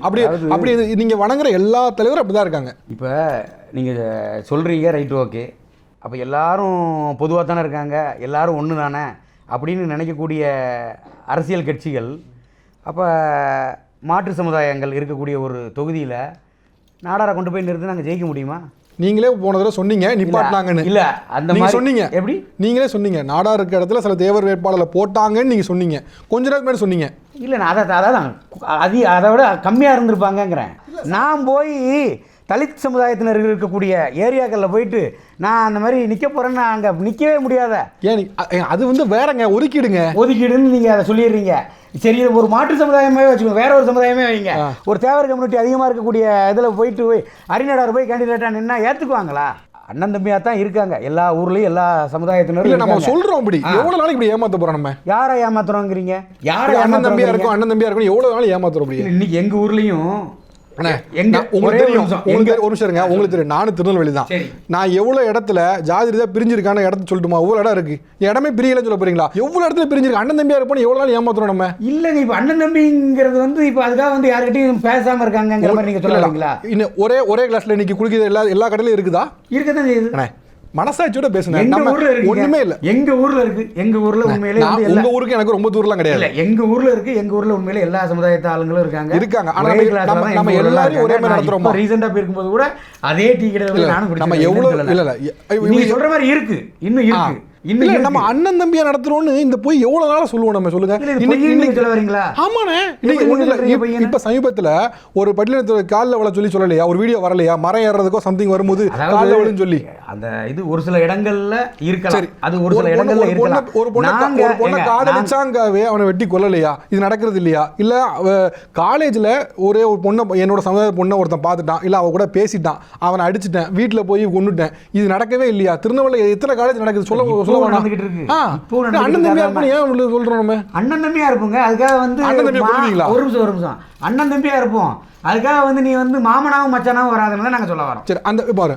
அப்படி நீங்கள் வணங்குற எல்லா தலைவரும் அப்படி தான் இருக்காங்க. இப்போ நீங்கள் சொல்கிறீங்க, ரைட்டு, ஓகே. அப்போ எல்லாரும் பொதுவாக தானே இருக்காங்க, எல்லாரும் ஒன்று தானே அப்படின்னு நினைக்கக்கூடிய அரசியல் கட்சிகள் அப்போ மாற்று சமுதாயங்கள் இருக்கக்கூடிய ஒரு தொகுதியில் நாடாரை கொண்டு போய் நிறுத்தி நாங்கள் ஜெயிக்க முடியுமா? நீங்களே போன தடவை சொன்னீங்க நிப்பாட்டினாங்கன்னு. இல்லை, அந்த மாதிரி சொன்னீங்க. எப்படி நீங்களே சொன்னீங்க நாடார் இருக்க இடத்துல சில தேவர் வேட்பாளரை போட்டாங்கன்னு நீங்கள் சொன்னீங்க, கொஞ்ச நேரம் முன்னாடி சொன்னீங்க. இல்லை, நான் அதான் அதை விட கம்மியாக இருந்திருப்பாங்கங்கிறேன். நான் போய் தலித் சமுதாயத்தினர் இருக்கக்கூடிய ஏரியாக்களில் போயிட்டு நான் அந்த மாதிரி நிற்க போகிறேன்னு அங்கே நிற்கவே முடியாத. ஏன் அது வந்து வேறங்க, ஒதுக்கீடுன்னு நீங்கள் அதை சொல்லிடுறீங்க. சரி, ஒரு மாற்று சமுதாயமே வச்சுக்கோங்க, வேற ஒரு சமுதாயமே வைங்க. ஒரு தேவர் கம்யூனிட்டி அதிகமாக இருக்கக்கூடிய இதில் போயிட்டு அரிநடார் போய் கேண்டிடேட்டாக நின்னா ஏற்றுக்குவாங்களா? அண்ணன் தம்பியாக தான் இருக்காங்க எல்லா ஊர்லேயும், எல்லா சமுதாயத்தினரும். இல்லை, நம்ம சொல்கிறோம் அப்படி எவ்வளோ நாளைக்கு இப்படி ஏமாற்ற போகிறோம்? நம்ம யாரை ஏமாத்துறோங்கிறீங்க? யாரை அண்ணன் தம்பியாக இருக்கும் எவ்வளோ நாள் ஏமாத்துறோம் அப்படி? இன்னைக்கு எங்கள் ஊர்லேயும் நானும் திருநெல்வேலி தான். நான் எவ்வளவு இடத்துல ஜாதி ரீதியா பிரிஞ்சிருக்கான இடத்த சொல்லட்டுமா? ஒவ்வொரு இடம் இருக்கு, இடமே பிரியலன்னு சொல்ல போறீங்களா? எவ்வளவு இடத்துல பிரிஞ்சிருக்கு. அண்ணன் தம்பியா இருப்போம், எவ்வளவு நாள் ஏமாத்துறோம் நம்ம? இல்லங்க, இப்ப அண்ணன் தம்பிங்கிறது வந்து இப்ப அதுக்காக வந்து யார்கிட்டயும் பேசாம இருக்காங்கிற மாதிரி நீங்க சொல்லலாங்களா? இன்னும் ஒரே கிளாஸ்ல இன்னைக்கு குடிக்கிற எல்லா கடையிலும் இருக்குதா? இருக்கதான் செய்யுது. மனசாட்சியோட பேசுங்க. நம்ம ஒண்ணுமே இல்ல. எங்க ஊர்ல இருக்கு, எங்க ஊர்ல உண்மையிலே உங்க ஊருக்கு எனக்கு ரொம்ப தூரம்லாம் கிடையாது. இல்ல, எங்க ஊர்ல இருக்கு, எங்க ஊர்ல உண்மையிலே எல்லா சமுதாயத்த ஆளுங்களும் இருக்காங்க. ஆனா நம்ம எல்லாரும் ஒரே மாதிரி நடத்துறோம். ரீசன்ட்டா போயிருக்கும்போது கூட அதே டீ கடையில நானும் குடிச்சேன். நம்ம எவ்வளவு இல்ல நீங்க சொல்ற மாதிரி இருக்கு, இன்னும் இருக்கு. இன்னும் நம்ம அண்ணன் தம்பியா நடத்துறோம்னு இந்த போய் எவ்வளவு நாளா சொல்லுவோம் நம்ம? சொல்லுங்க. இன்னைக்கு சொல்ல வரீங்களா? ஆமாண்ணே, இப்ப சமீபத்துல ஒரு பட்டியலத்துல காலில் விழ சொல்லலையா? ஒரு வீடியோ வரலையா? மரம் ஏறதுக்கோ சம்திங் வரும்போது காலில் விழுன்னு சொல்லி அந்த இது ஒரு சில இடங்கள்ல இருக்கலாம். அது ஒரு சில இடங்கள்ல இருக்கலாம். ஒரு பொண்ணை காதலிச்சாங்கவே அவனை வெட்டி கொல்லலையா? இது நடக்கிறது இல்லையா? இல்ல காலேஜ்ல ஒரே ஒரு பொண்ணை, என்னோட சமுதாய பொண்ணை ஒருத்தன் பார்த்துட்டான், இல்ல அவ கூட பேசிட்டான், அவனை அடிச்சுட்டேன், வீட்டுல போய் கொன்னுட்டேன், இது நடக்கவே இல்லையா? திருநெல்வேலி எத்தனை காலேஜ் நடக்குது சொல்ல? அண்ணன் தம்பியா இருப்போங்க, அதுக்காக வந்து ஒரு நிமிஷம் அண்ணன் தம்பியா இருப்போம், அதுக்காக வந்து நீ வந்து மாமனாவும் மச்சானாவும் வராதுன்னு நாங்க சொல்ல வரோம். சரி, அந்த பாரு,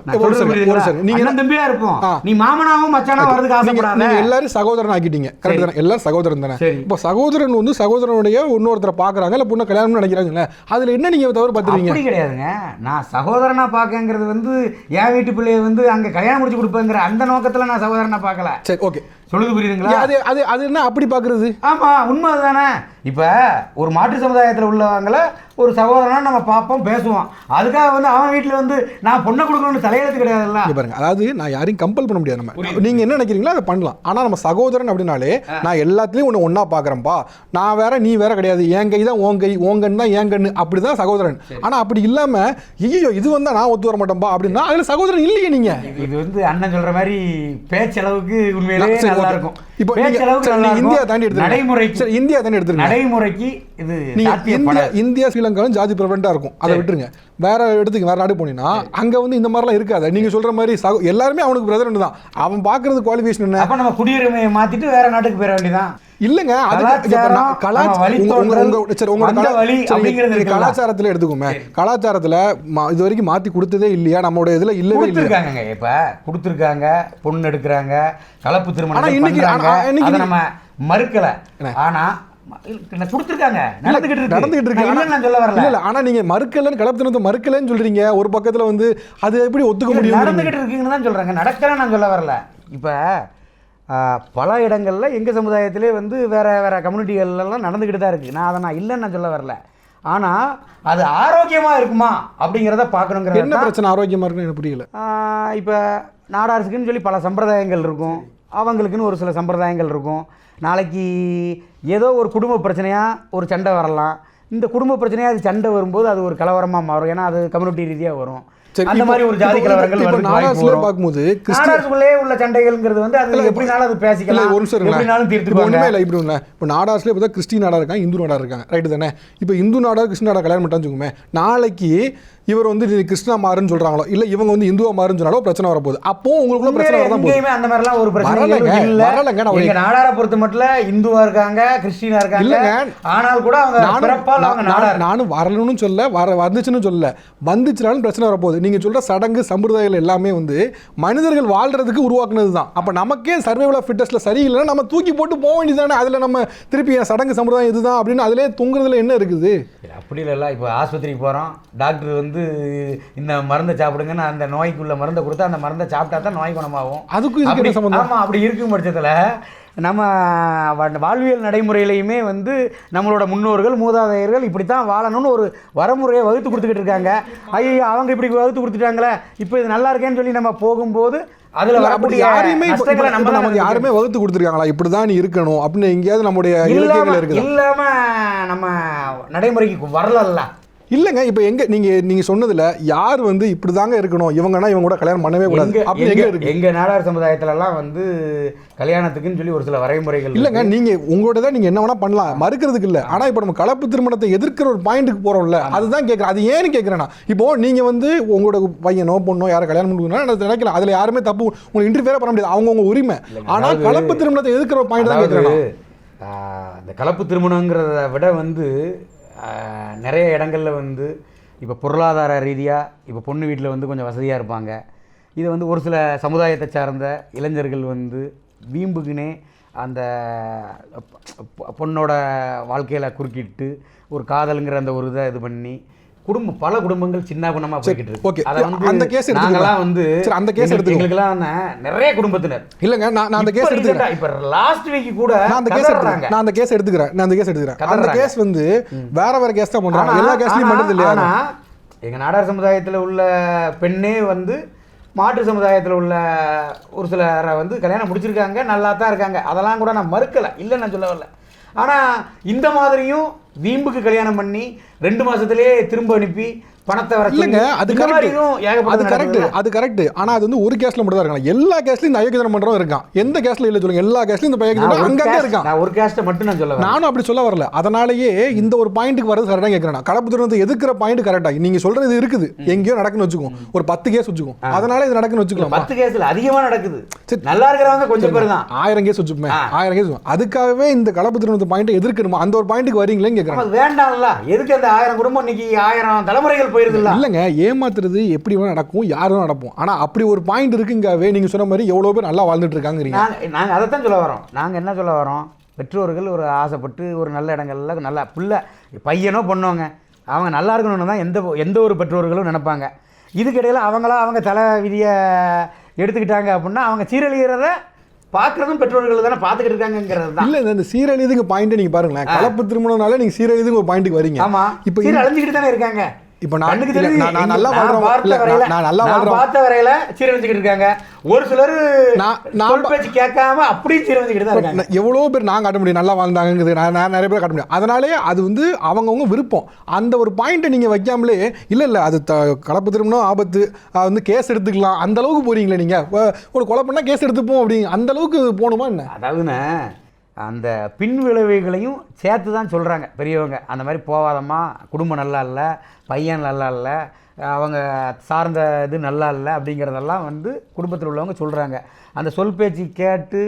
நீங்க அண்ணன் தம்பியா இருப்போம், நீ மாமனாவும் மச்சானாவும் வரதுக்கு ஆசைப்படாத. நீங்க எல்லாரும் சகோதரன் ஆக்கிட்டீங்க, கரெக்ட் தானே? எல்லாரும் சகோதரன் தானே? இப்போ சகோதரன் வந்து சகோதரனுடைய இன்னொருத்தரை பாக்குறாங்க, இல்ல பொண்ணு கல்யாணம் நினைக்கிறாங்கல்ல, அதுல என்ன நீங்க தவறு பார்த்துருவீங்க? அப்படி கிடையாதுங்க. நான் சகோதரனா பாக்கங்கிறது வந்து என் வீட்டு பிள்ளைய வந்து அங்க கல்யாணம் முடிச்சு கொடுப்பேங்கிற அந்த நோக்கத்துல நான் சகோதரனா பார்க்கல. சரி, ஓகே, சொல்லுது, புரியுதுங்களா? அது என்ன அப்படி பாக்குறது? ஆமா, உண்மை அதுதானே. இப்ப ஒரு மாற்று சமுதாயத்துல உள்ளவங்கள ஒரு சகோதரனா நம்ம பார்ப்போம், பேசுவோம். அதுக்காக வந்து அவன் வீட்டுல வந்து நான் பொண்ணை கொடுக்கணும்னு தலையெழுத்து கிடையாதுல்ல. பாருங்க, அதாவது நான் யாரையும் கம்பல் பண்ண முடியாது. நம்ம நீங்க என்ன நினைக்கிறீங்களோ அதை பண்ணலாம். ஆனா நம்ம சகோதரன் அப்படின்னாலே நான் எல்லாத்துலயும் ஒன்னா பாக்குறேன்ப்பா, நான் வேற நீ வேற கிடையாது, என் கை தான் உன் கை, உன் கண் தான் என் கண்ணு, அப்படிதான் சகோதரன். ஆனா அப்படி இல்லாம ஐயோ இது வந்தா நான் ஒத்து வர மாட்டேன்பா அப்படின்னா அதுல சகோதரன் இல்லையே. நீங்க இது வந்து அண்ணன் சொல்ற மாதிரி பேச்சளவுக்கு உண்மையிலே நல்லா இருக்கும். இப்போ இந்தியா தாண்டி எடுத்து நடைமுறைக்கு, இந்தியா தாண்டி எடுத்து நடைமுறைக்கு இது இந்தியா ஸ்ரீலங்காவும் ஜாதி பிரபலண்டா இருக்கும், அதை விட்டுருங்க. வேற இடத்துக்கு வேற நாடு போனீங்கன்னா அங்க வந்து இந்த மாதிரிலாம் இருக்காது. நீங்க சொல்ற மாதிரி எல்லாருமே அவனுக்கு பிரதரன் தான், அவன் பாக்குறது குவாலிஃபிகேஷன் என்ன? அப்ப நம்ம குடியுரிமையை மாத்திட்டு வேற நாட்டுக்கு போயிட வேண்டியதான். இல்லங்க, கலாச்சாரத்துல எடுத்துக்கோமே, கலாச்சாரத்துல இது வரைக்கும் மாத்தி கொடுத்ததே இல்லையா? நம்மளோட இதுல இல்லவே இல்லையாங்க. இப்ப கொடுத்துருக்காங்க, பொண்ணு எடுக்கிறாங்க, கலப்பு திருமணம் இன்னைக்கு நம்ம மறுக்கல. ஆனா நடந்துகிட்டு இருக்கு. ஆனா நீங்க மறுக்கலன்னு கலப்பு மறுக்கலன்னு சொல்றீங்க. ஒரு பக்கத்துல வந்து அது எப்படி ஒத்துக்க முடியும்? நடந்துகிட்டு இருக்குங்கன்னு தான் சொல்றாங்க, நடக்கல நான் சொல்ல வரல. இப்ப பல இடங்களில் எங்கள் சமுதாயத்திலே வந்து வேறு வேறு கம்யூனிட்டிகள்லாம் நடந்துக்கிட்டு தான் இருக்குது. நான் அதை இல்லைன்னு நான் சொல்ல வரல. ஆனால் அது ஆரோக்கியமாக இருக்குமா அப்படிங்கிறத பார்க்கணுங்கிறது. என்ன பிரச்சனை ஆரோக்கியமாக இருக்குன்னு எனக்கு புரியல. இப்போ நாடார்ஸுக்குன்னு சொல்லி பல சம்பிரதாயங்கள் இருக்கும், அவங்களுக்குன்னு ஒரு சில சம்பிரதாயங்கள் இருக்கும். நாளைக்கு ஏதோ ஒரு குடும்ப பிரச்சனையாக ஒரு சண்டை வரலாம். இந்த குடும்ப பிரச்சனையாக அது சண்டை வரும்போது அது ஒரு கலவரமாக மாறும். ஏன்னா அது கம்யூனிட்டி ரீதியாக வரும். அந்த மாதிரி ஒரு ஜாதி கலவரங்கள் பார்க்கும்போது நாடார்ஸுக்குள்ளே உள்ள சண்டைகள்ங்கிறது வந்து அது எப்படினாலும் அது பேசிக்கலாம், எப்படினாலும் தீர்த்துக்குவாங்க. இல்லை இப்படி ஒன்று இப்போ நாடார்ஸ்லேயே பார்த்தா கிறிஸ்டின் நாடாக இருக்காங்க, இந்து நாடாக இருக்காங்க, ரைட்டு தானே? இப்போ இந்து நாடாக கிறிஸ்டின் நாடாக கல்யாணம் பண்ணிட்டான்னு வச்சுக்கோமே, நாளைக்கு இவர் வந்து கிருஷ்ணா மாறுன்னு சொல்றாங்களோ இல்ல இவங்க வந்து இந்துவா மாறுன்னு சொன்னாலோ பிரச்சனை வரப்போகுது. அப்போ உங்களுக்குள்ள பிரச்சனை வரதான் போகுது. அந்த மாதிரிலாம் ஒரு பிரச்சனை இல்ல. நாடாரை பொறுத்த மட்டும் இந்துவா இருக்காங்க, கிறிஸ்டினா இருக்காங்க, ஆனால் கூட அவங்க நானும் வரலன்னு சொல்ல வந்துச்சுன்னு சொல்ல, வந்துச்சுனாலும் பிரச்சனை வரப்போகுது. நீங்க சொல்ற சடங்கு சம்பிரதாயங்கள் எல்லாமே வந்து மனிதர்கள் வாழ்றதுக்கு உருவாக்குனது தான். அப்ப நமக்கே சர்வைவல் ஆஃப் ஃபிட்டஸ்ட்ல சரியில்லைன்னா நம்ம தூக்கி போட்டு போக வேண்டியதானே. அதுல நம்ம திருப்பி சடங்கு சம்பிரதாயம் இதுதான் அப்படின்னு அதுல தூங்குறதுல என்ன இருக்குது? அப்படி இல்லை. இப்போ ஆஸ்பத்திரிக்கு போகிறோம், டாக்டர் வந்து இந்த மருந்தை சாப்பிடுங்கன்னு அந்த நோய்க்குள்ள மருந்தை கொடுத்தா அந்த மருந்தை சாப்பிட்டா தான் நோய் குணமாகும். அதுக்கும் இதுக்கு சம்பந்தம். ஆமாம், அப்படி இருக்கும் பட்சத்தில் நம்ம வாழ்வியல் நடைமுறையிலையுமே வந்து நம்மளோட முன்னோர்கள் மூதாதையர்கள் இப்படி தான் வாழணும்னு ஒரு வரமுறையை வகுத்து கொடுத்துக்கிட்டு இருக்காங்க. ஐயோ அவங்க இப்படி வகுத்து கொடுத்துட்டாங்களே, இப்போ இது நல்லா இருக்கேன்னு சொல்லி நம்ம போகும்போது அதில் அப்படி யாருமே நமக்கு யாருமே வகுத்து கொடுத்துருக்காங்களா இப்படிதான் நீ இருக்கணும் அப்படின்னு எங்கேயாவது நம்முடைய இலக்கியங்கள் இருக்குது? இல்லாமல் நம்ம நடைமுறைக்கு வரல. இல்லைங்க, இப்போ நீங்கள் சொன்னதில் யார் வந்து இப்படி தாங்க இருக்கணும், இவங்கன்னா இவங்க கூட கல்யாணம் பண்ணவே கூடாது அப்படி எங்கே இருக்கு? எங்கள் நாடார் சமுதாயத்திலலாம் வந்து கல்யாணத்துக்குன்னு சொல்லி ஒரு சில வரைமுறைகள் இல்லைங்க. நீங்கள் உங்களோட தான் நீங்கள் என்ன வேணால் பண்ணலாம், மறுக்கிறதுக்கு இல்லை. ஆனால் இப்போ நம்ம கலப்பு திருமணத்தை எதிர்க்கிற ஒரு பாயிண்ட்டுக்கு போகிறோம்ல, அதுதான் கேட்குறேன். அது ஏன்னு கேட்குறேன்னா, இப்போது நீங்கள் வந்து உங்களோட பையனோ பொண்ணோ யாரை கல்யாணம் பண்ணுங்கன்னா நினைக்கலாம், அதில் யாருமே தப்பு உங்களுக்கு இன்டர்ஃபியரே பண்ண முடியாது, அவங்கவுங்க உரிமை. ஆனால் கலப்பு திருமணத்தை எதிர்க்கிற ஒரு பாயிண்ட் தான் கேட்குறேன். இந்த கலப்பு திருமணங்கிறத விட வந்து நிறைய இடங்களில் வந்து இப்போ பொருளாதார ரீதியாக இப்போ பொண்ணு வீட்டில் வந்து கொஞ்சம் வசதியாக இருப்பாங்க. இதை வந்து ஒரு சில சமுதாயத்தை சார்ந்த இளைஞர்கள் வந்து வீம்புக்குனே அந்த பொண்ணோட வாழ்க்கையில் குறுக்கிட்டு ஒரு காதலுங்கிற அந்த ஒரு இதை இது பண்ணி பல குடும்பங்கள் சின்ன குணமா போய்கிட்டு இருக்கு. ஓகே, அந்த கேஸ் நாங்கலாம் வந்து அந்த கேஸ் எங்களுக்கெல்லாம் நிறைய குடும்பத்தினர் இல்லங்க. நான் அந்த கேஸ் எடுத்துக்கிறேன். இப்ப லாஸ்ட் வீக் கூட நான் அந்த கேஸ் எடுத்துக்கிறேன். அந்த கேஸ் வந்து வேற கேஸ் தான் பண்றாங்க. எல்லா கேஸ்லயும் பண்றது இல்லையா? ஆனா எங்க நாடார் சமுதாயத்துல உள்ள பெண்ணே வந்து மாற்று சமுதாயத்தில் உள்ள ஒரு சிலரை வந்து கல்யாணம் முடிச்சிருக்காங்க, நல்லா தான் இருக்காங்க. அதெல்லாம் கூட நான் மறுக்கலை, இல்லை நான் சொல்ல வரல. ஆனால் இந்த மாதிரியும் வீம்புக்கு கல்யாணம் பண்ணி 2 மாசத்துலேயே திரும்ப அனுப்பி பணத்தை வர இல்லைங்க. அது கரெக்ட். ஆனால் அது வந்து ஒரு கேஸ்ல மட்டும் தான் இருக்காங்க. எல்லா கேஸ்லையும் இந்த அயோக்கியதனம் பண்றவங்க இருக்கான். எந்த கேஸ்ல இல்லை சொல்லுங்க? எல்லா கேஸ்லையும் இந்த பையன் அங்கங்கே இருக்கான். நான் ஒரு கேஸ்ட்டை மட்டும் நான் சொல்ல, நானும் அப்படி சொல்ல வரல. அதனாலேயே இந்த ஒரு பாயிண்ட்டுக்கு வரது கரெக்டாக கேட்குறேன். கலப்பு திருமணத்தை எதிர்க்கிற பாயிண்ட் கரெக்டாக நீங்க சொல்றது இருக்குது. எங்கேயோ நடக்குன்னு வச்சுக்கோம், ஒரு 10 கேஸ் வச்சுக்கோம், அதனால இது நடக்குன்னு வச்சுக்கலாம். 10 கேஸ்ல அதிகமாக நடக்குது. நல்லா இருக்கிறவங்க கொஞ்சம் பேர் தான். 1000 கேஸ் வச்சுப்பேன், 1000 கேஸ். அதுக்காகவே இந்த கலப்பு திருமணத்தை பாயிண்ட் எதிர்க்கணுமா? அந்த ஒரு பாயிண்ட்டுக்கு வரீங்களேன்னு கேட்குறேன். வேண்டாம்ல, எதுக்கு அந்த 1000 குடும்பம் இன்னைக்கு 1000 தலைமுறைகள் போயிருது? இல்லைங்க, ஏமாத்துறது எப்படி வேணா நடக்கும், யாரும் நடப்போம். ஆனா அப்படி ஒரு பாயிண்ட் இருக்குங்கவே. நீங்க சொன்ன மாதிரி எவ்வளவு பேர் நல்லா வாழ்ந்துட்டு இருக்காங்க. நாங்க அதை தான் சொல்ல வரோம். நாங்க என்ன சொல்ல வரோம், பெற்றோர்கள் ஒரு ஆசைப்பட்டு ஒரு நல்ல இடங்கள்ல நல்லா பிள்ளை பையனோ பொண்ணோங்க அவங்க நல்லா இருக்கணும்னு தான் எந்த ஒரு பெற்றோர்களும் நினைப்பாங்க. இதுக்கிடையில் அவங்க தலை விதியை எடுத்துக்கிட்டாங்க அப்படின்னா அவங்க சீரழிகிறத பார்க்குறதும் பெற்றோர்கள் தானே பார்த்துக்கிட்டு இருக்காங்கிறது தான். இல்லை, இந்த சீரழிதுக்கு பாயிண்ட் நீங்கள் பாருங்களேன். கலப்பு திருமணம்னால நீங்கள் சீரழிதுக்கு ஒரு பாயிண்ட்டுக்கு வரீங்க. ஆமாம், இப்போ அழிஞ்சிக்கிட்டு தானே இருக்காங்க. இப்போ நான் நல்லா பார்த்த வரையில சீரழிஞ்சுக்கிட்டு இருக்காங்க. ஒரு சிலர் நான் பேச்சு கேட்காம அப்படியே சீரழிஞ்சுக்கிட்டு தான் இருக்காங்க. எவ்வளோ பேர் நான் காட்ட முடியும் நல்லா வாழ்ந்தாங்கிறது, நான் நிறைய பேர் காட்ட முடியும். அதனாலே அது வந்து அவங்கவுங்க விருப்பம். அந்த ஒரு பாயிண்ட்டை நீங்கள் வைக்காமலே இல்லை அது கலப்பு திருமணம் ஆபத்து, வந்து கேஸ் எடுத்துக்கலாம் அந்த அளவுக்கு போறீங்களே நீங்கள். ஒரு கொலை பண்ணால் கேஸ் எடுத்துப்போம் அப்படிங்க அந்த அளவுக்கு போகணுமா என்ன? அதாவதுண்ணே அந்த பின் விளைவுகளையும் சேர்த்து தான் சொல்கிறாங்க பெரியவங்க. அந்த மாதிரி போகாதம்மா, குடும்பம் நல்லா இல்லை, பையன் நல்லா இல்லை, அவங்க சார்ந்த இது நல்லா இல்லை அப்படிங்கிறதெல்லாம் வந்து குடும்பத்தில் உள்ளவங்க சொல்கிறாங்க. அந்த சொல் பேச்சு கேட்டு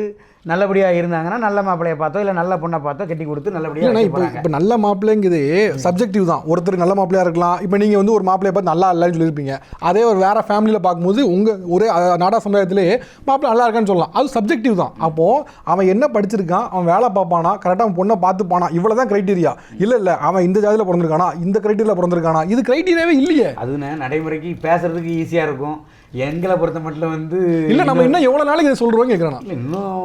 நல்லபடியாக இருந்தாங்கன்னா நல்ல மாப்பிள்ளையை பார்த்தோ இல்லை நல்ல பொண்ணை பார்த்தோ கட்டி கொடுத்து நல்லபடியாக. இப்போ நல்ல மாப்பிள்ளைங்கிறது சப்ஜெக்டிவ் தான். ஒருத்தர் நல்ல மாப்பிள்ளையாக இருக்கலாம். இப்போ நீங்கள் வந்து ஒரு மாப்பிள்ளையை பார்த்து நல்லா இல்லைன்னு சொல்லியிருப்பீங்க. அதே ஒரு வேறு ஃபேமிலியில் பார்க்கும்போது உங்கள் ஒரே நாடா சமுதாயத்திலே மாப்பிள்ளை நல்லா இருக்கான்னு சொல்லலாம். அது சப்ஜெக்டிவ் தான். அப்போது அவன் என்ன படிச்சிருக்கான், அவன் வேலை பார்ப்பானா, கரெக்டாக அவன் பொண்ணை பார்த்துப்பானா, இவ்வளோ தான் க்ரைட்டீரியா. இல்லை அவன் இந்த ஜாதியில் பிறந்திருக்கானா, இந்த க்ரைட்டீரியாவில் பிறந்திருக்கானா, இது க்ரைட்டீரியாவே இல்லையே. அதுன்னு நடைமுறைக்கு பேசுறதுக்கு ஈஸியாக இருக்கும். எங்களை பொறுத்த மட்டும் வந்து இல்ல நம்ம இன்னும் எவ்வளவு நாளைக்கு இதை சொல்றோம் கேக்குறேன். இல்லை இன்னும்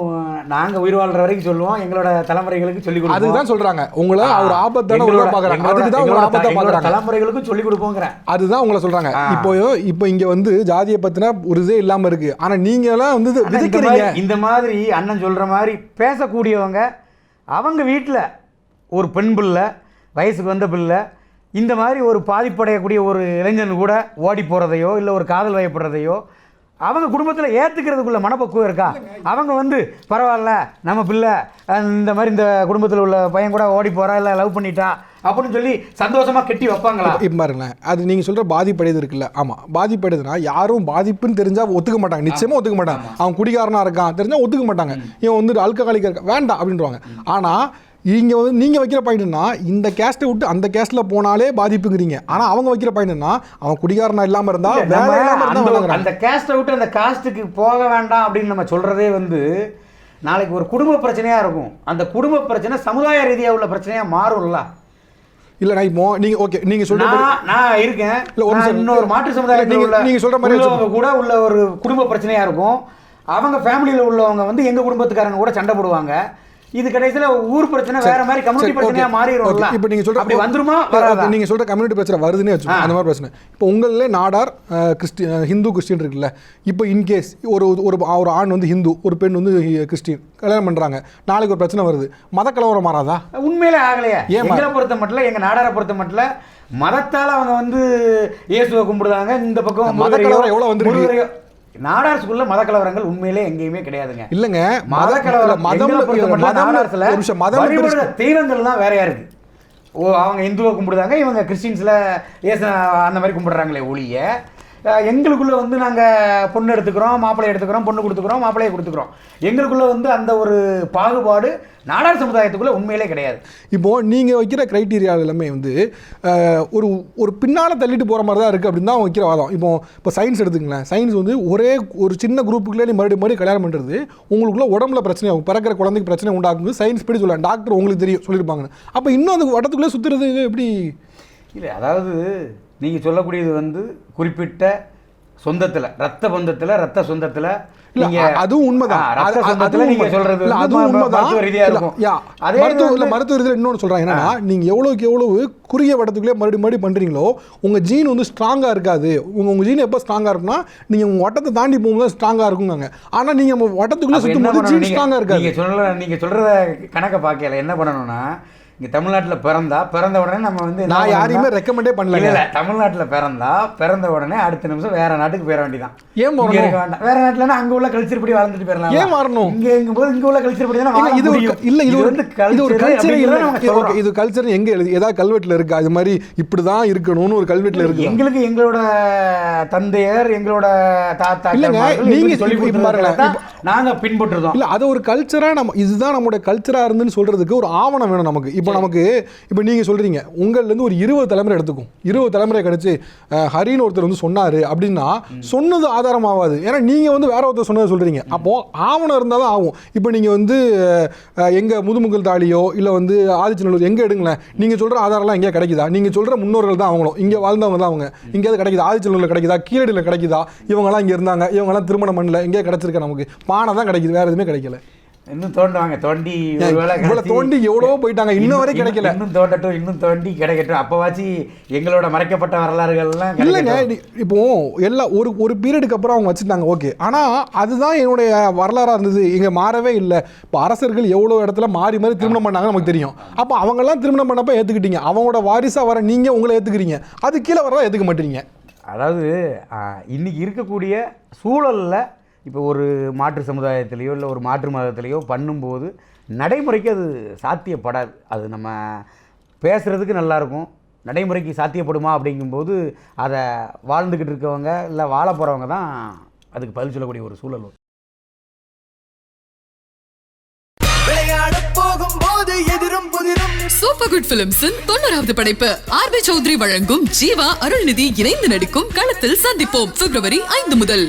நாங்கள் உயிர் வாழ்ற வரைக்கும் சொல்லுவோம், எங்களோட தலைமுறைகளுக்கு சொல்லிக் கொடுப்போம். அதுதான் சொல்றாங்க, உங்களை ஒரு ஆபத்தான உள்ள பாக்குறாங்க, அதுக்கு தான் உங்களை ஆபத்தா பாக்குறாங்க, தலைமுறைகளுக்கும் சொல்லிக் கொடுப்போங்கிறேன். அதுதான் உங்களை சொல்றாங்க. இப்போ இங்க வந்து ஜாதியை பத்தின ஒரு இதே இல்லாம இருக்கு, ஆனா நீங்க எல்லாம் வந்து விதைக்கிறீங்க. இந்த மாதிரி அண்ணன் சொல்ற மாதிரி பேசக்கூடியவங்க அவங்க வீட்டில் ஒரு பெண் பிள்ளை, வயசுக்கு வந்த பிள்ளை, இந்த மாதிரி ஒரு பாதிப்படையக்கூடிய ஒரு இளைஞன் கூட ஓடி போகிறதையோ இல்லை ஒரு காதல் வயப்படுறதையோ அவங்க குடும்பத்தில் ஏற்றுக்கிறதுக்குள்ள மனப்பக்குவம் இருக்கா? அவங்க வந்து பரவாயில்ல நம்ம பிள்ளை இந்த மாதிரி இந்த குடும்பத்தில் உள்ள பையன் கூட ஓடி போகிறா இல்லை லவ் பண்ணிட்டா அப்படின்னு சொல்லி சந்தோஷமாக கட்டி வைப்பாங்களா? இப்போ பாருங்களேன், அது நீங்கள் சொல்கிற பாதிப்படையது இருக்குல்ல, ஆமாம் பாதிப்படையுதுன்னா யாரும் பாதிப்புன்னு தெரிஞ்சால் ஒத்துக்க மாட்டாங்க, நிச்சயமாக ஒத்துக்க மாட்டாங்க. அவன் குடிகாரனாக இருக்கான் தெரிஞ்சால் ஒத்துக்க மாட்டாங்க, இவன் வந்து ஆல்கஹாலிக்காக இருக்கான் வேண்டாம் அப்படின்றாங்க. ஆனால் இங்கே வந்து நீங்கள் வைக்கிற பாயிண்ட்னா இந்த கேஸ்ட்டை விட்டு அந்த கேஸ்ட்டில் போனாலே பாதிப்புங்கிறீங்க. ஆனால் அவங்க வைக்கிற பாயிண்ட்னா அவன் குடிகாரனா இல்லாமல் இருந்தால் அந்த கேஸ்ட்டை விட்டு அந்த காஸ்ட்டுக்கு போக வேண்டாம் அப்படின்னு நம்ம சொல்கிறதே வந்து நாளைக்கு ஒரு குடும்ப பிரச்சனையாக இருக்கும். அந்த குடும்ப பிரச்சனை சமுதாய ரீதியாக உள்ள பிரச்சனையாக மாறும்ல. இல்லை நான் இப்போ நீங்கள் ஓகே நீங்கள் சொல்கிற நான் இருக்கேன், இல்லை இன்னொரு மாற்று சமுதாயத்தில் நீங்கள் சொல்கிற மாதிரி கூட உள்ள ஒரு குடும்ப பிரச்சனையாக இருக்கும். அவங்க ஃபேமிலியில் உள்ளவங்க வந்து எங்கள் குடும்பத்துக்காரங்க கூட சண்டை போடுவாங்க. இது கடைசியில் ஊர் பிரச்சனை வேற மாதிரி கம்யூனிட்டி பிரச்சனையா மாறிடும்ல. இப்போ நீங்க சொல்ற அப்படி வந்துருமா? நீங்க சொல்ற கம்யூனிட்டி பிரச்சனை வருதுன்னு வச்சுக்கோங்க, அந்த மாதிரி பிரச்சனை. இப்போ உங்களே நாடார் ஹிந்து கிறிஸ்டின் இருக்குல்ல, இப்போ இன்கேஸ் ஒரு ஆண் வந்து ஹிந்து, ஒரு பெண் வந்து கிறிஸ்டின் கல்யாணம் பண்றாங்க, நாளைக்கு ஒரு பிரச்சனை வருது, மத கலவரம் மாறாதா? உண்மையிலே ஆகலையா? எங்களை பொறுத்த மட்டும், எங்க நாடாரை பொறுத்த மட்டும் மதத்தால் அவங்க வந்து இயேசுவை கும்பிடுறாங்க. இந்த பக்கம் மத கலவரம் எவ்வளவு வந்து நாடார் ஸ்கூல்ல மத கலவரங்கள் உண்மையிலே எங்கேயுமே கிடையாதுங்க. இல்லங்க, மத கலவரம் தீரங்கள் தான் வேறையா இருக்கு. அவங்க இந்துவை கும்பிடுறாங்க, இவங்க கிறிஸ்டின்ஸ்ல அந்த மாதிரி கும்பிடுறாங்களே ஒழிய எங்களுக்குள்ள வந்து நாங்கள் பொண்ணு எடுத்துக்கிறோம், மாப்பிள்ளை எடுத்துக்கிறோம், பொண்ணு கொடுத்துக்கிறோம், மாப்பிள்ளையை கொடுத்துக்கிறோம். எங்களுக்குள்ள வந்து அந்த ஒரு பாகுபாடு நாடார் சமுதாயத்துக்குள்ள உண்மையிலே கிடையாது. இப்போது நீங்கள் வைக்கிற க்ரைட்டீரியா எல்லாமே வந்து ஒரு பின்னால் தள்ளிட்டு போகிற மாதிரி தான் இருக்குது அப்படின்னு தான் வைக்கிற வாதம். இப்போ சயின்ஸ் எடுத்துங்களேன், சயின்ஸ் வந்து ஒரு சின்ன குரூப்புக்குள்ளே நீ மறுபடியும் கல்யாணம் பண்ணுறது உங்களுக்குள்ள உடம்புல பிரச்சனை ஆகும், பிறக்கிற குழந்தைக்கு பிரச்சனை உண்டாக்குது சயின்ஸ் படி சொல்லலாம். டாக்டர் உங்களுக்கு தெரியும் சொல்லியிருப்பாங்க. அப்போ இன்னும் அந்த வட்டத்துக்குள்ளே சுற்றுறது எப்படி? இல்லை, அதாவது நீங்கள் சொல்லக்கூடியது வந்து குறிப்பிட்ட சொந்தத்தில், ரத்த பந்தத்தில், ரத்த சொந்தத்தில் அதுவும் உண்மைதான். நீங்க சொல்றது மருத்துவ ரீதியா இருக்கும். அதே மருத்துவ ரீதியா இன்னொன்று சொல்றாங்க என்னன்னா, நீங்க எவ்வளவுக்கு எவ்வளவு குறுகிய வட்டத்துக்குள்ளே மறுபடியும் பண்றீங்களோ உங்க ஜீன் வந்து ஸ்ட்ராங்கா இருக்காது. உங்க ஜீன் எப்போ ஸ்ட்ராங்கா இருக்குன்னா நீங்க உங்க வட்டத்தை தாண்டி போகும்போது ஸ்ட்ராங்கா இருக்குங்க. ஆனா நீங்க வட்டத்துக்குள்ளே சுத்தும் போது ஜீன் ஸ்ட்ராங்கா இருக்காது. நீங்க சொல்றத கணக்கை பார்க்கல என்ன பண்ணணும்னா, இங்கே தமிழ்நாட்டில் பிறந்த உடனே நம்ம வந்து நான் யாரையுமே ரெக்கமெண்டே பண்ணல. இல்லை, தமிழ்நாட்டில் பிறந்த உடனே அடுத்த நிமிஷம் வேற நாட்டுக்கு போயிட வேண்டியதான். ஏன் வேண்டாம், வேற நாட்டுலன்னா அங்கே உள்ள கல்ச்சர் படி வாழ்ந்துட்டு போயிடலாம். ஏன் மாறணும்? இங்கே எங்கும்போது இங்கே உள்ள கல்ச்சர் படி தான் இது இல்லை. இது வந்து இது கல்ச்சர் எங்கே எழுதி ஏதாவது கல்வெட்டில் இருக்கு அது மாதிரி இப்படிதான் இருக்கணும்னு ஒரு கல்வெட்டில் இருக்கு. எங்களுக்கு எங்களோட தந்தையர், எங்களோட தாத்தா இல்லைங்க, நீங்க சொல்லி பாருங்க, நாங்க பின்பற்றுறோம். இல்லை, அது ஒரு கல்ச்சரா நம்ம இதுதான் நம்மளோட கல்ச்சரா இருந்துன்னு சொல்றதுக்கு ஒரு ஆவணம் வேணும் நமக்கு. இப்போ நீங்க சொல்றீங்க உங்கள்ல இருந்து ஒரு 20 தலைமுறை எடுத்துக்கும், 20 தலைமுறை கிடைச்சு ஹரின்னு ஒருத்தர் வந்து சொன்னாரு அப்படின்னா சொன்னது ஆதாரம் ஆகாது. ஏன்னா நீங்க வந்து வேற ஒருத்தர் சொன்னதை சொல்றீங்க. அப்போ ஆவணம் இருந்தாலும் ஆகும். இப்போ நீங்க வந்து எங்க முதுமுகல் தாலியோ இல்ல வந்து ஆதிச்சநல்லூர் எங்க எடுங்களேன், நீங்க சொல்ற ஆதாரம்லாம் எங்கே கிடைக்குதா? நீங்க சொல்ற முன்னோர்கள் தான் அவங்களும், இங்க வாழ்ந்தவங்க தான் அவங்க. எங்கேயாவது கிடைக்குதா? ஆதிச்சநல்லூர்ல கிடைக்குதா? கீழடியில் கிடைக்குதா? இவங்கெல்லாம் இங்க இருந்தாங்க, இவங்கெல்லாம் திருமணம் பண்ணல, எங்கே கிடைச்சிருக்க? நமக்கு பானை தான் கிடைக்குது, வேற எதுவுமே கிடைக்கல. இன்னும் தோண்டுவாங்க, தோண்டி தோண்டி எவ்வளவோ போயிட்டாங்க, இன்னும் வரை கிடைக்கல. இன்னும் தோண்டட்டும், இன்னும் தோண்டி கிடைக்கட்டும். அப்பவாச்சு எங்களோட மறைக்கப்பட்ட வரலாறுகள்லாம் இல்லைங்க. இப்போ எல்லாம் ஒரு பீரியடுக்கு அப்புறம் அவங்க வச்சுட்டாங்க, ஓகே. ஆனா அதுதான் என்னுடைய வரலாறா இருந்தது, இங்க மாறவே இல்லை. இப்போ அரசர்கள் எவ்வளவு இடத்துல மாறி மாறி திருமணம் பண்ணாங்க நமக்கு தெரியும். அப்போ அவங்கெல்லாம் திருமணம் பண்ணப்ப ஏத்துக்கிட்டீங்க, அவங்களோட வாரிசா வர நீங்க உங்களை ஏத்துக்கிறீங்க, அது கீழே வரதான் ஏத்துக்க மாட்டீங்க. அதாவது இன்னைக்கு இருக்கக்கூடிய சூழல்ல இப்போ ஒரு மாற்று சமுதாயத்திலேயோ இல்லை ஒரு மாற்று மதத்திலேயோ பண்ணும்போது நடைமுறைக்கு அது சாத்தியப்படாது. அது நம்ம பேசுகிறதுக்கு நல்லாயிருக்கும், நடைமுறைக்கு சாத்தியப்படுமா அப்படிங்கும்போது அதை வாழ்ந்துக்கிட்டு இருக்கவங்க இல்லை வாழ போகிறவங்க தான் அதுக்கு பதில் சொல்லக்கூடிய ஒரு சூழல். சூப்பர் குட் பிலிம்ஸின் 90வது படைப்பு ஆர்பி சௌத்ரி வழங்கும் ஜீவா அருள்நிதி இணைந்து நடிக்கும் களத்தில் சந்திப்போம் February 5 முதல்.